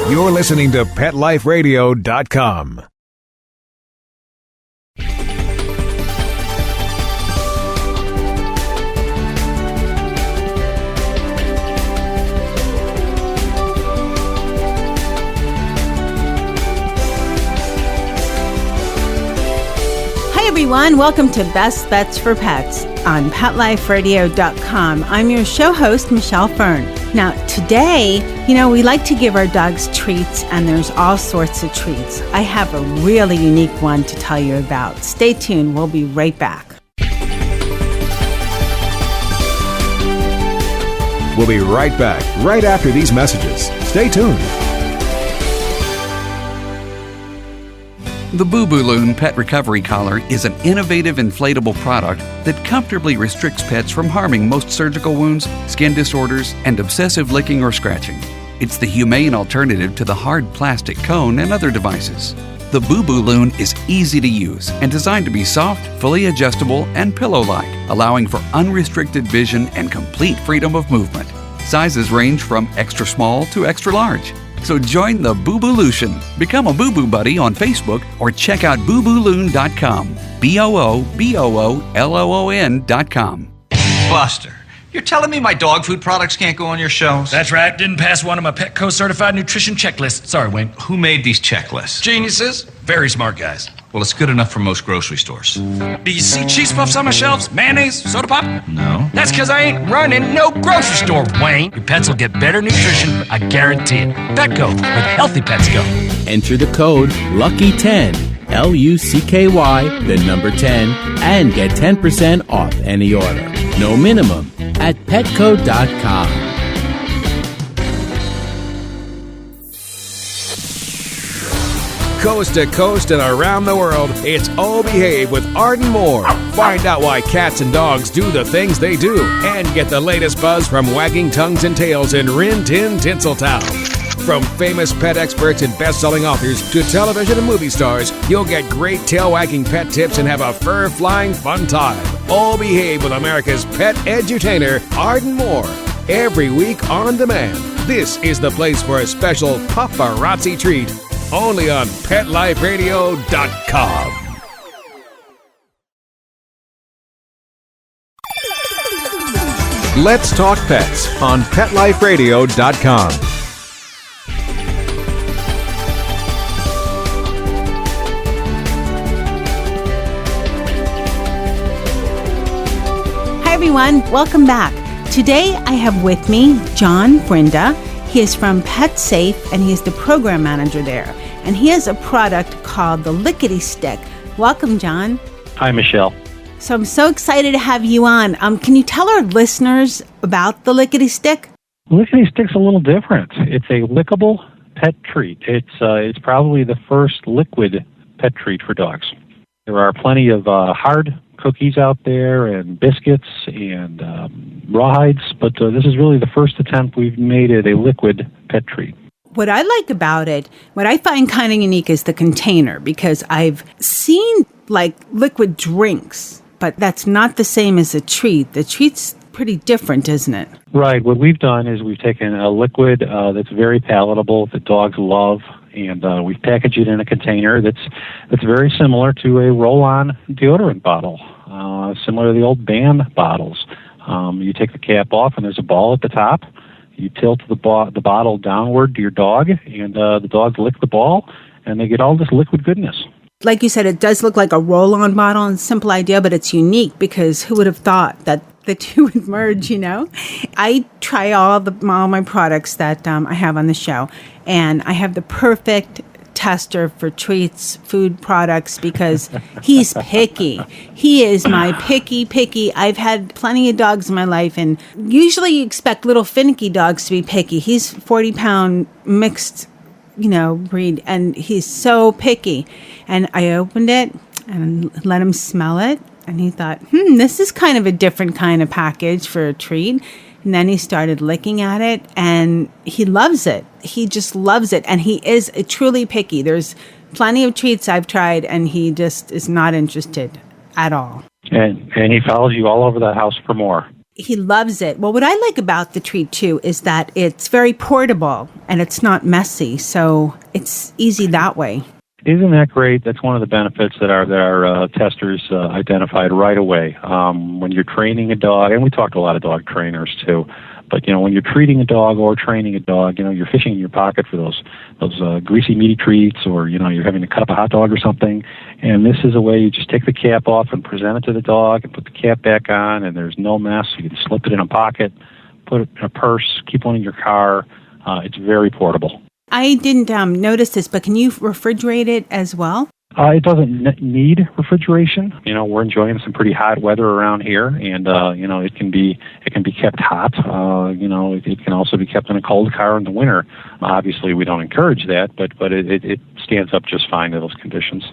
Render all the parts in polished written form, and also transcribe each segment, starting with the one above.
You're listening to PetLifeRadio.com. Hi everyone, welcome to Best Bets for Pets on PetLifeRadio.com. I'm your show host, Michelle Fern. Now today, we like to give our dogs treats, and there's all sorts of treats. I have a really unique one to tell you about. Stay tuned, we'll be right back. We'll be right back, right after these messages. Stay tuned. The Boo Boo Loon Pet Recovery Collar is an innovative inflatable product that comfortably restricts pets from harming most surgical wounds, skin disorders, and obsessive licking or scratching. It's the humane alternative to the hard plastic cone and other devices. The Boo Boo Loon is easy to use and designed to be soft, fully adjustable, and pillow-like, allowing for unrestricted vision and complete freedom of movement. Sizes range from extra small to extra large. So join the Boo Boo Lution. Become a Boo Boo Buddy on Facebook or check out boobooloon.com. BOOBOOLOON.com. Buster, you're telling me my dog food products can't go on your shelves? That's right. Didn't pass one of my Petco certified nutrition checklists. Sorry, Wayne. Who made these checklists? Geniuses. Very smart guys. Well, it's good enough for most grocery stores. Do you see cheese puffs on my shelves? Mayonnaise? Soda pop? No. That's because I ain't running no grocery store, Wayne. Your pets will get better nutrition, I guarantee it. Petco, where healthy pets go. Enter the code LUCKY10, LUCKY, the number 10, and get 10% off any order. No minimum at petco.com. Coast to coast and around the world, it's Oh Behave with Arden Moore. Find out why cats and dogs do the things they do, and get the latest buzz from wagging tongues and tails in Rin Tin Tinseltown. From famous pet experts and best-selling authors to television and movie stars, you'll get great tail-wagging pet tips and have a fur-flying fun time. Oh Behave with America's pet edutainer, Arden Moore. Every week on demand. This is the place for a special paparazzi treat. Only on PetLifeRadio.com. Let's talk pets on PetLifeRadio.com. Hi everyone, welcome back. Today I have with me John Brynda. He is from Pet Safe, and he is the program manager there. And he has a product called the Lickety Stik. Welcome, John. Hi, Michelle. So I'm so excited to have you on. Can you tell our listeners about the Lickety Stik? Lickety Stik's a little different. It's a lickable pet treat. It's probably the first liquid pet treat for dogs. There are plenty of hard cookies out there and biscuits and rawhides, but this is really the first attempt we've made at a liquid pet treat. What I like about it, what I find kind of unique is the container, because I've seen like liquid drinks, but that's not the same as a treat. The treat's pretty different, isn't it? Right. What we've done is we've taken a liquid that's very palatable, that dogs love, and we've packaged it in a container that's very similar to a roll-on deodorant bottle, similar to the old Ban bottles. You take the cap off, and there's a ball at the top. You tilt the bottle downward to your dog, and the dogs lick the ball, and they get all this liquid goodness. Like you said, it does look like a roll-on bottle, and simple idea, but it's unique, because who would have thought that the two would merge, I try all my products that I have on the show, and I have the perfect tester for treats, food products, because he's picky. He is my picky. I've had plenty of dogs in my life, and usually you expect little finicky dogs to be picky. He's 40-pound mixed, breed, and he's so picky. And I opened it and let him smell it, and he thought, this is kind of a different kind of package for a treat. And then he started licking at it, and he loves it. He just loves it, and he is truly picky. There's plenty of treats I've tried, and he just is not interested at all. And he follows you all over the house for more. he loves it. Well, what I like about the treat, too, is that it's very portable and it's not messy. So it's easy that way. Isn't that great? That's one of the benefits that our testers identified right away. When you're training a dog, and we talked to a lot of dog trainers too, but when you're treating a dog or training a dog, you're fishing in your pocket for those greasy, meaty treats, or you're having to cut up a hot dog or something. And this is a way you just take the cap off and present it to the dog, and put the cap back on, and there's no mess. You can slip it in a pocket, put it in a purse, keep one in your car. It's very portable. I didn't notice this, but can you refrigerate it as well? It doesn't need refrigeration. We're enjoying some pretty hot weather around here, and it can be kept hot. It can also be kept in a cold car in the winter. Obviously, we don't encourage that, but it stands up just fine to those conditions.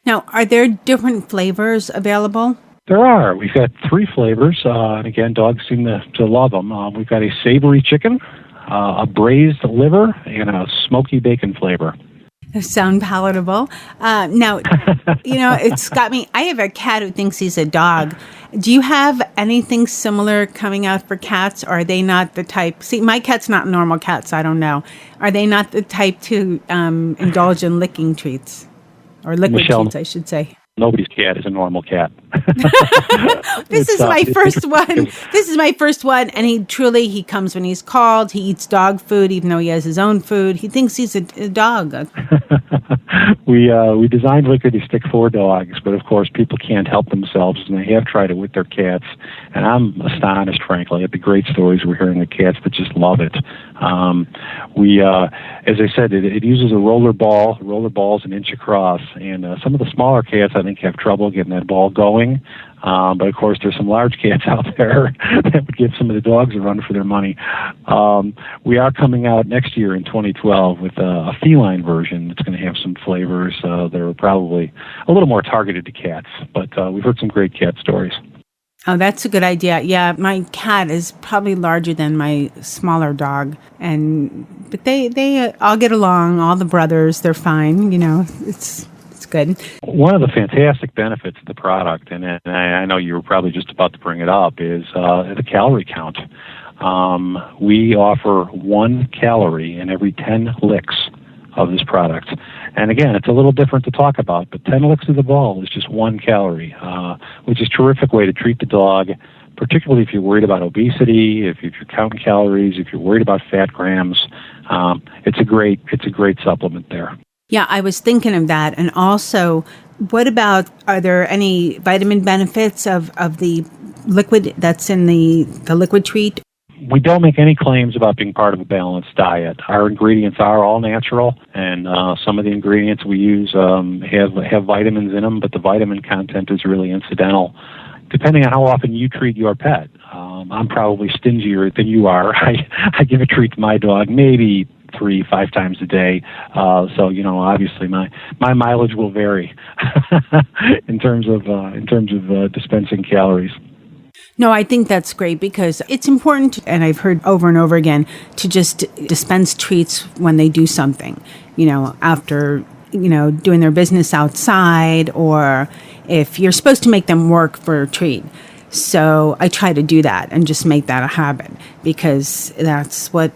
Now, are there different flavors available? There are. We've got 3 flavors, and again, dogs seem to love them. We've got a savory chicken, a braised liver, and a smoky bacon flavor. They sound palatable. Now, it's got me. I have a cat who thinks he's a dog. Do you have anything similar coming out for cats? Or are they not the type? See, my cat's not a normal cat, so I don't know. Are they not the type to indulge in licking treats? Or liquid treats, I should say. Nobody's cat is a normal cat. This is my first one. This is my first one, and he comes when he's called. He eats dog food, even though he has his own food. He thinks he's a dog. We designed Lickety Stik for dogs, but of course people can't help themselves, and they have tried it with their cats. And I'm astonished, frankly, at the great stories we're hearing of cats that just love it. As I said, it uses a roller ball. Roller ball's an inch across, and some of the smaller cats, I think, have trouble getting that ball going. But of course, there's some large cats out there that would give some of the dogs a run for their money. We are coming out next year in 2012 with a feline version. It's going to have some flavors that are probably a little more targeted to cats. But we've heard some great cat stories. Oh, that's a good idea. Yeah, my cat is probably larger than my smaller dog, but they all get along. All the brothers, they're fine. It's good. One of the fantastic benefits of the product, and I know you were probably just about to bring it up, is the calorie count. We offer 1 calorie in every 10 licks of this product. And again, it's a little different to talk about, but 10 licks of the ball is just 1 calorie, which is a terrific way to treat the dog, particularly if you're worried about obesity, if you're counting calories, if you're worried about fat grams. It's a great supplement there. Yeah, I was thinking of that. And also, are there any vitamin benefits of the liquid that's in the liquid treat? We don't make any claims about being part of a balanced diet. Our ingredients are all natural, and some of the ingredients we use have vitamins in them, but the vitamin content is really incidental, depending on how often you treat your pet. I'm probably stingier than you are. I give a treat to my dog maybe 3-5 times a day. So obviously my mileage will vary in terms of dispensing calories. No, I think that's great because it's important, and I've heard over and over again, to just dispense treats when they do something, after, doing their business outside, or if you're supposed to make them work for a treat. So I try to do that and just make that a habit because that's what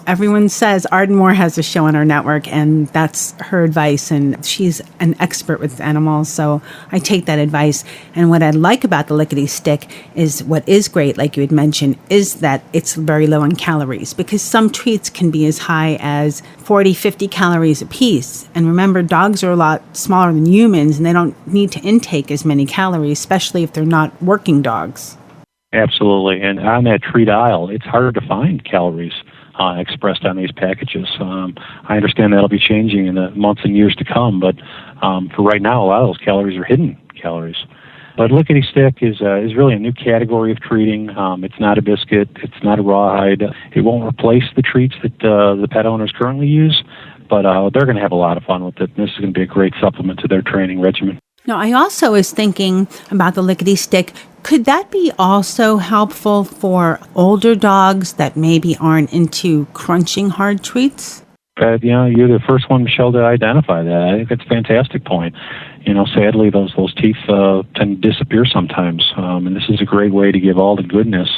everyone says. Arden Moore has a show on our network, and that's her advice, and she's an expert with animals, so I take that advice. And what I like about the Lickety Stik is what is great, like you had mentioned, is that it's very low in calories because some treats can be as high as 40, 50 calories a piece. And remember, dogs are a lot smaller than humans, and they don't need to intake as many calories, especially if they're not working dogs. Absolutely. And on that treat aisle, it's harder to find calories expressed on these packages. I understand that'll be changing in the months and years to come, but for right now, a lot of those calories are hidden calories. But Lickety Stik is really a new category of treating. It's not a biscuit. It's not a rawhide. It won't replace the treats that the pet owners currently use, but they're going to have a lot of fun with it. And this is going to be a great supplement to their training regimen. Now, I also was thinking about the Lickety Stik. Could that be also helpful for older dogs that maybe aren't into crunching hard treats? You're the first one, Michelle, to identify that. I think that's a fantastic point. Sadly, those teeth tend to disappear sometimes, and this is a great way to give all the goodness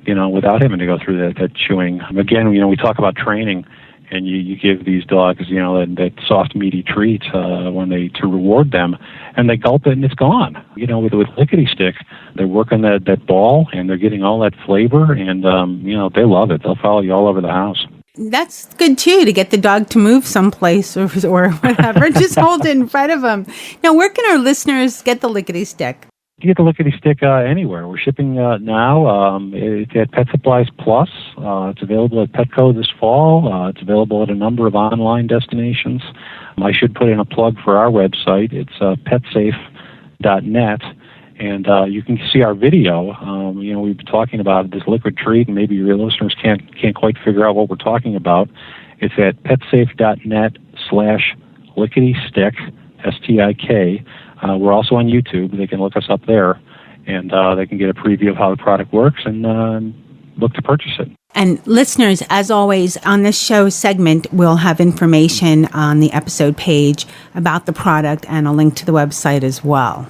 without having to go through that chewing. Again, we talk about training, and you give these dogs, that soft, meaty treat to reward them, and they gulp it and it's gone. With Lickety Stik, they're working that ball and they're getting all that flavor, and they love it. They'll follow you all over the house. That's good too, to get the dog to move someplace or whatever. Just hold it in front of them. Now, where can our listeners get the Lickety Stik? You get the Lickety Stik anywhere. We're shipping now. It's at Pet Supplies Plus. It's available at Petco this fall. It's available at a number of online destinations. I should put in a plug for our website. It's petsafe.net. And you can see our video. We've been talking about this liquid treat, and maybe your listeners can't quite figure out what we're talking about. It's at petsafe.net/Lickety Stik, STIK. We're also on YouTube. They can look us up there, and they can get a preview of how the product works and look to purchase it. And listeners, as always, on this show segment, we'll have information on the episode page about the product and a link to the website as well.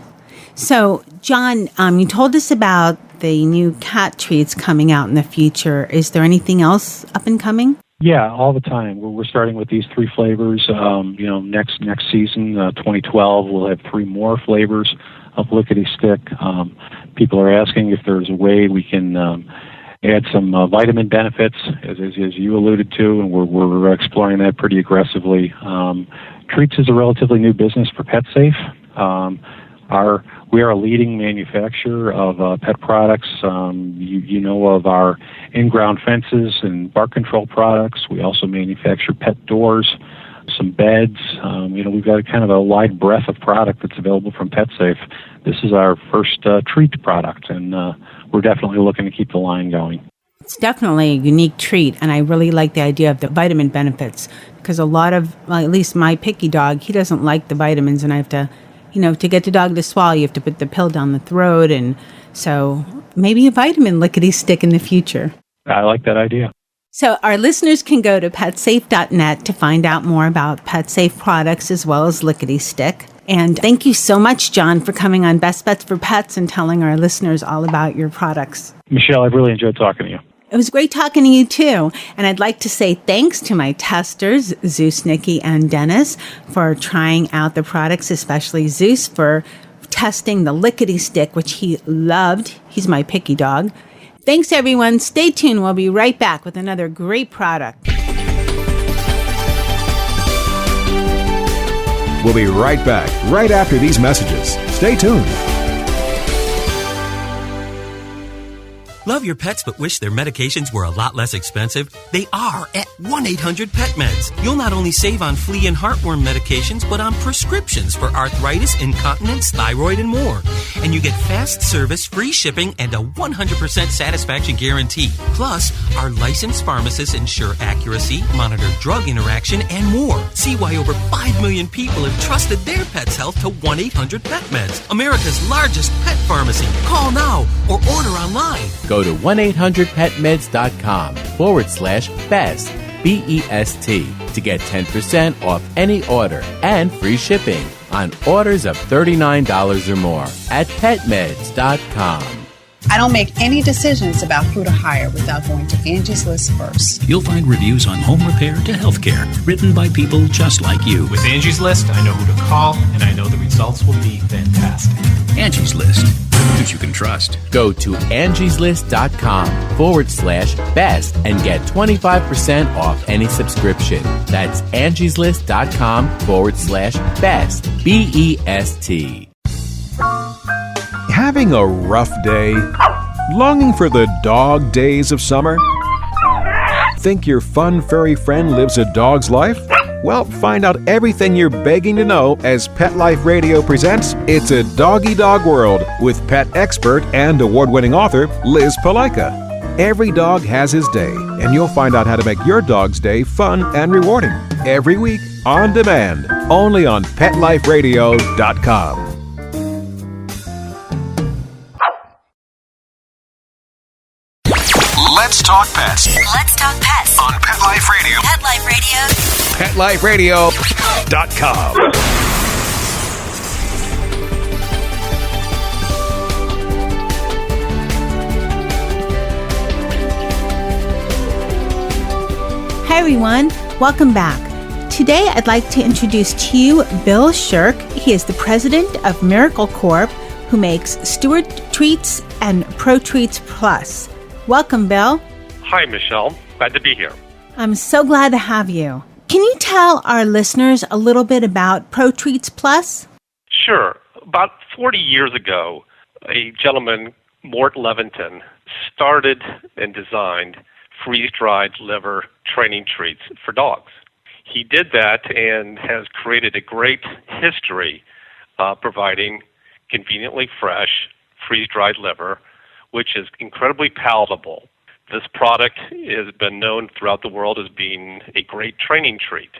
So, John, you told us about the new cat treats coming out in the future. Is there anything else up and coming? Yeah, all the time. We're starting with these 3 flavors. Next season, 2012, we'll have 3 more flavors of Lickety Stik. People are asking if there's a way we can add some vitamin benefits, as you alluded to, and we're exploring that pretty aggressively. Treats is a relatively new business for PetSafe. We are a leading manufacturer of pet products. You know of our in-ground fences and bark control products. We also manufacture pet doors, some beds. We've got kind of a wide breadth of product that's available from PetSafe. This is our first treat product, and we're definitely looking to keep the line going. It's definitely a unique treat, and I really like the idea of the vitamin benefits, because a lot of, at least my picky dog, he doesn't like the vitamins, and I have to, to get the dog to swallow, you have to put the pill down the throat, and so maybe a vitamin Lickety Stik in the future. I like that idea. So our listeners can go to petsafe.net to find out more about PetSafe products as well as Lickety Stik. And thank you so much, John, for coming on Best Bets for Pets and telling our listeners all about your products. Michelle, I've really enjoyed talking to you. It was great talking to you, too. And I'd like to say thanks to my testers, Zeus, Nikki, and Dennis, for trying out the products, especially Zeus for testing the Lickety Stik, which he loved. He's my picky dog. Thanks, everyone. Stay tuned. We'll be right back with another great product. We'll be right back, right after these messages. Stay tuned. Love your pets but wish their medications were a lot less expensive? They are at 1-800-PET-MEDS. You'll not only save on flea and heartworm medications, but on prescriptions for arthritis, incontinence, thyroid, and more. And you get fast service, free shipping, and a 100% satisfaction guarantee. Plus, our licensed pharmacists ensure accuracy, monitor drug interaction, and more. See why over 5 million people have trusted their pet's health to 1-800-PET-MEDS, America's largest pet pharmacy. Call now or order online. Go to 1-800-PetMeds.com/BEST, BEST, to get 10% off any order and free shipping on orders of $39 or more at PetMeds.com. I don't make any decisions about who to hire without going to Angie's List first. You'll find reviews on home repair to healthcare, written by people just like you. With Angie's List, I know who to call, and I know the results will be fantastic. Angie's List, who you can trust. Go to angieslist.com/best and get 25% off any subscription. That's angieslist.com/best, BEST. Having a rough day? Longing for the dog days of summer? Think your fun furry friend lives a dog's life? Well, find out everything you're begging to know as Pet Life Radio presents It's a Doggy Dog World with pet expert and award-winning author Liz Palaika. Every dog has his day, and you'll find out how to make your dog's day fun and rewarding. Every week, on demand, only on PetLifeRadio.com. Let's talk pets. Let's talk pets on Pet Life Radio. Pet Life Radio. PetLifeRadio.com. Hi everyone, welcome back. Today I'd like to introduce to you Bill Sherk. He is the president of Miracle Corp, who makes Stewart Treats and Pro Treats Plus. Welcome, Bill. Hi, Michelle. Glad to be here. I'm so glad to have you. Can you tell our listeners a little bit about Pro Treats Plus? Sure. About 40 years ago, a gentleman, Mort Leventon, started and designed freeze-dried liver training treats for dogs. He did that and has created a great history providing conveniently fresh freeze-dried liver, which is incredibly palatable. This product has been known throughout the world as being a great training treat.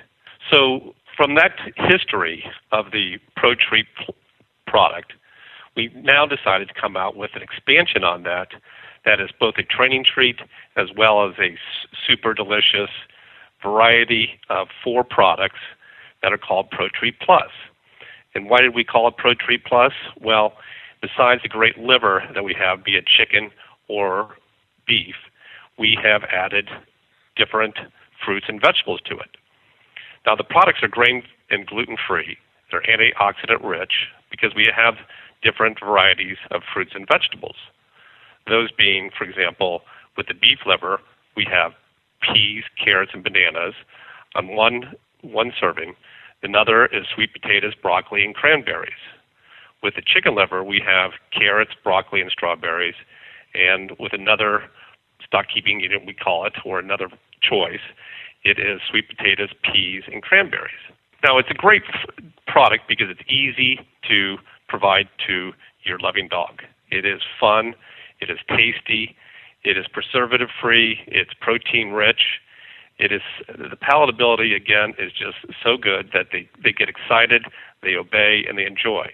So from that history of the Pro Treat product, we now decided to come out with an expansion on that is both a training treat as well as a super delicious variety of 4 products that are called Pro Treat Plus. And why did we call it Pro Treat Plus? Well, besides the great liver that we have, be it chicken or beef, we have added different fruits and vegetables to it. Now, the products are grain and gluten-free. They're antioxidant-rich because we have different varieties of fruits and vegetables. Those being, for example, with the beef liver, we have peas, carrots, and bananas on one serving. Another is sweet potatoes, broccoli, and cranberries. With the chicken liver, we have carrots, broccoli, and strawberries. And with another stock-keeping unit, we call it, or another choice, it is sweet potatoes, peas, and cranberries. Now, it's a great product because it's easy to provide to your loving dog. It is fun. It is tasty. It is preservative-free. It's protein-rich. It is the palatability, again, is just so good that they get excited, they obey, and they enjoy.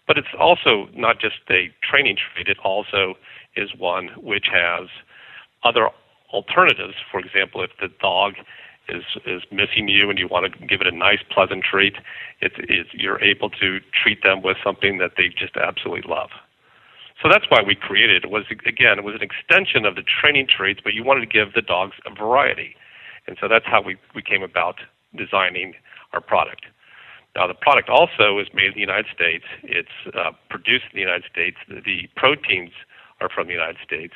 But it's also not just a training treat. It also is one which has other alternatives. For example, if the dog is missing you and you want to give it a nice, pleasant treat, you're able to treat them with something that they just absolutely love. So that's why we created it. It was an extension of the training treats, but you wanted to give the dogs a variety. And so that's how we came about designing our product. Now, the product also is made in the United States. It's produced in the United States. The proteins are from the United States.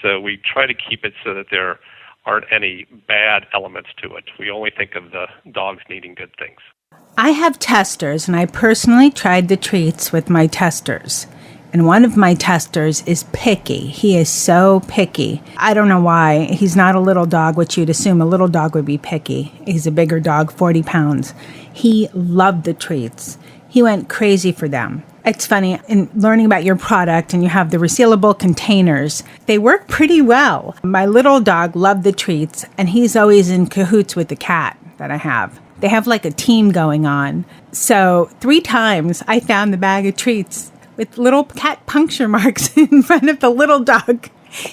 So we try to keep it so that there aren't any bad elements to it. We only think of the dogs needing good things. I have testers, and I personally tried the treats with my testers. And one of my testers is picky. He is so picky. I don't know why. He's not a little dog, which you'd assume a little dog would be picky. He's a bigger dog, 40 pounds. He loved the treats. He went crazy for them. It's funny, in learning about your product, and you have the resealable containers, they work pretty well. My little dog loved the treats, and he's always in cahoots with the cat that I have. They have like a team going on. So 3 times I found the bag of treats with little cat puncture marks in front of the little dog.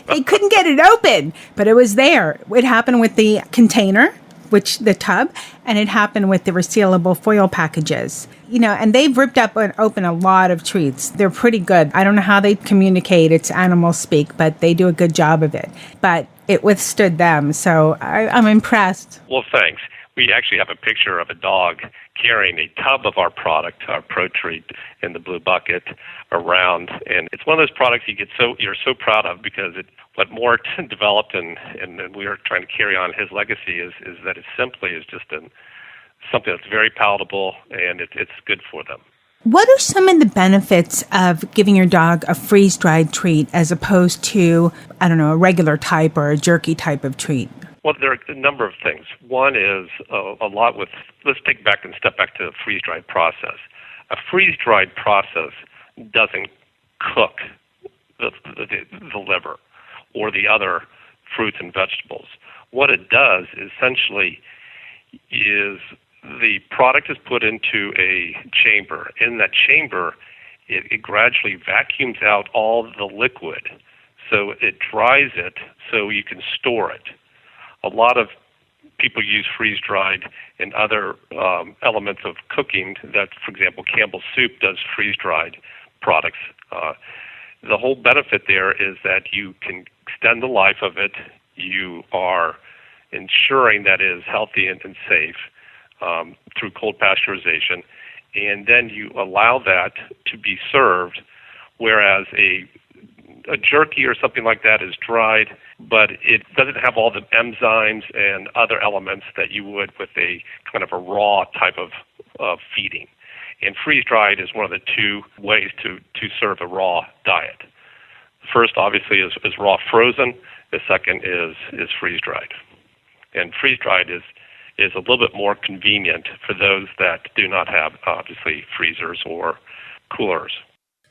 They couldn't get it open, but it was there. It happened with the container, the tub, and it happened with the resealable foil packages. And they've ripped up and open a lot of treats. They're pretty good. I don't know how they communicate. It's animal speak, but they do a good job of it. But it withstood them, so I'm impressed. Well, thanks. We actually have a picture of a dog carrying a tub of our product, our Pro Treat, in the blue bucket around. And it's one of those products you're so proud of because what Mort developed and we are trying to carry on his legacy is that it simply is just something that's very palatable and it's good for them. What are some of the benefits of giving your dog a freeze-dried treat as opposed to, a regular type or a jerky type of treat? Well, there are a number of things. One is let's step back to the freeze-dried process. A freeze-dried process doesn't cook the liver or the other fruits and vegetables. What it does essentially is the product is put into a chamber. In that chamber, it gradually vacuums out all the liquid, so it dries it so you can store it. A lot of people use freeze-dried and other elements of cooking that, for example, Campbell's Soup does freeze-dried products. The whole benefit there is that you can extend the life of it. You are ensuring that it is healthy and safe through cold pasteurization, and then you allow that to be served, whereas a jerky or something like that is dried, but it doesn't have all the enzymes and other elements that you would with a kind of a raw type of feeding. And freeze-dried is one of the two ways to serve a raw diet. The first, obviously, is raw frozen. The second is freeze-dried. And freeze-dried is a little bit more convenient for those that do not have, obviously, freezers or coolers.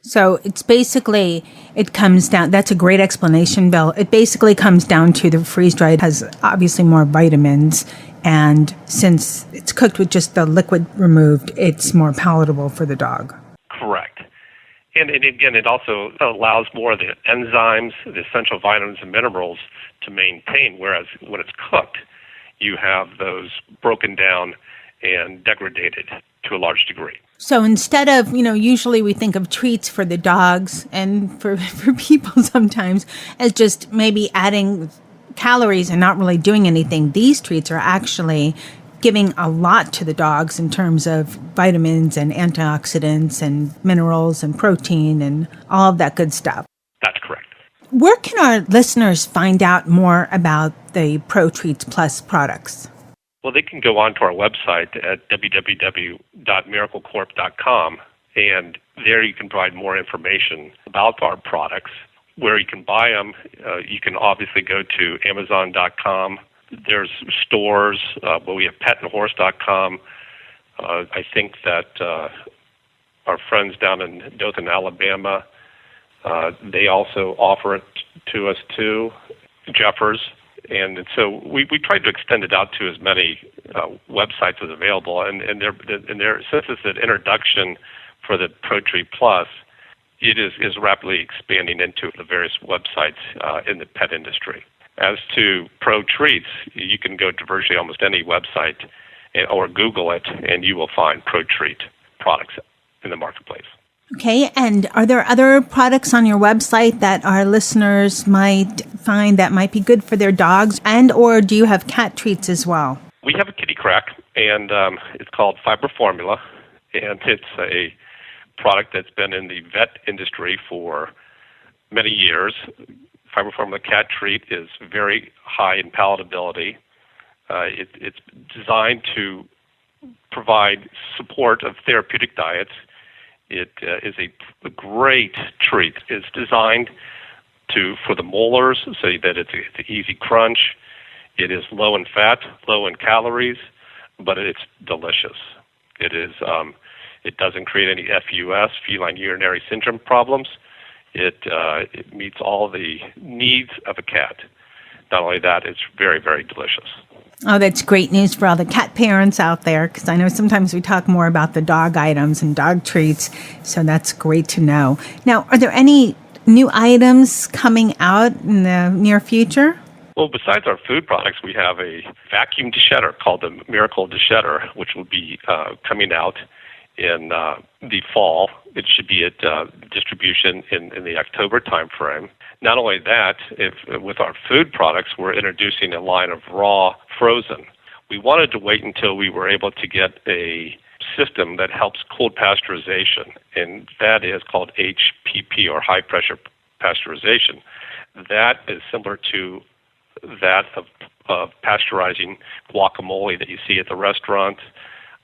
So it's basically, it comes down, that's a great explanation, Bill. It basically comes down to the freeze-dried has obviously more vitamins, and since it's cooked with just the liquid removed, it's more palatable for the dog. Correct. And again, it also allows more of the enzymes, the essential vitamins and minerals to maintain, whereas when it's cooked, you have those broken down and degraded to a large degree. So instead of, usually we think of treats for the dogs and for people sometimes as just maybe adding calories and not really doing anything. These treats are actually giving a lot to the dogs in terms of vitamins and antioxidants and minerals and protein and all of that good stuff. That's correct. Where can our listeners find out more about the Pro Treats Plus products? Well, they can go on to our website at www.MiracleCorp.com, and there you can provide more information about our products, where you can buy them. You can obviously go to Amazon.com. There's stores, we have petandhorse.com. I think that our friends down in Dothan, Alabama, they also offer it to us too, Jeffers. And so we tried to extend it out to as many websites as available. And since it's an introduction for the Pro Treat Plus, it is rapidly expanding into the various websites in the pet industry. As to Pro Treats, you can go to virtually almost any website or Google it, and you will find Pro Treat products in the marketplace. Okay, and are there other products on your website that our listeners might find that might be good for their dogs, and or do you have cat treats as well? We have a kitty crack, and it's called Fiber Formula, and it's a product that's been in the vet industry for many years. Fiber Formula cat treat is very high in palatability. It's designed to provide support of therapeutic diets. It is a great treat. It's designed for the molars so that it's an easy crunch. It is low in fat, low in calories, but it's delicious. It is. It doesn't create any FUS, feline urinary syndrome problems. It meets all the needs of a cat. Not only that, it's very, very delicious. Oh, that's great news for all the cat parents out there, because I know sometimes we talk more about the dog items and dog treats, so that's great to know. Now, are there any new items coming out in the near future? Well, besides our food products, we have a vacuum deshedder called the Miracle Deshedder, which will be coming out in the fall. It should be at distribution in the October timeframe. Not only that, with our food products, we're introducing a line of raw frozen. We wanted to wait until we were able to get a system that helps cold pasteurization, and that is called HPP, or high pressure pasteurization. That is similar to that of pasteurizing guacamole that you see at the restaurant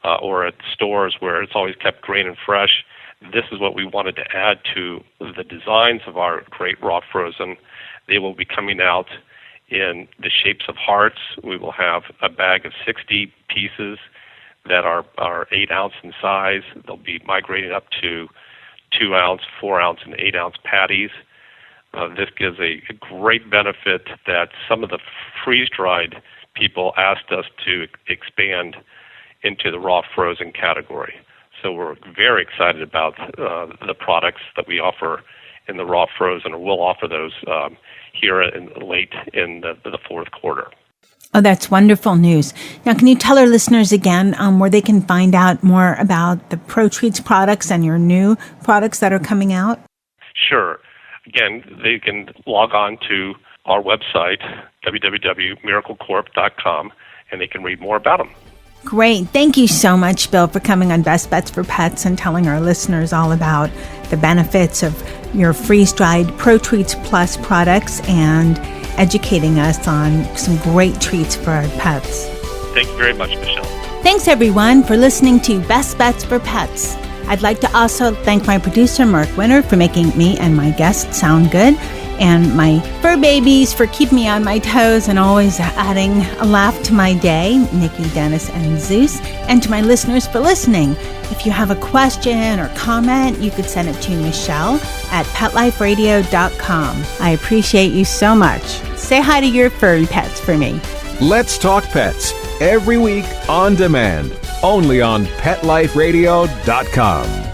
or at stores where it's always kept green and fresh. This is what we wanted to add to the designs of our great raw frozen. They will be coming out in the shapes of hearts. We will have a bag of 60 pieces that are 8 ounce in size. They'll be migrating up to 2 ounce, 4 ounce, and 8 ounce patties. This gives a great benefit that some of the freeze-dried people asked us to expand into the raw frozen category. So we're very excited about the products that we offer in the raw frozen, or we'll offer those here late in the fourth quarter. Oh, that's wonderful news. Now, can you tell our listeners again where they can find out more about the Pro Treats products and your new products that are coming out? Sure. Again, they can log on to our website www.miraclecorp.com, and they can read more about them. Great. Thank you so much, Bill, for coming on Best Bets for Pets and telling our listeners all about the benefits of your freeze-dried Pro Treats Plus products and educating us on some great treats for our pets. Thank you very much, Michelle. Thanks, everyone, for listening to Best Bets for Pets. I'd like to also thank my producer, Mark Winter, for making me and my guests sound good, and my fur babies for keeping me on my toes and always adding a laugh to my day, Nikki, Dennis, and Zeus, and to my listeners for listening. If you have a question or comment, you could send it to Michelle at PetLifeRadio.com. I appreciate you so much. Say hi to your furry pets for me. Let's Talk Pets, every week on demand, only on PetLifeRadio.com.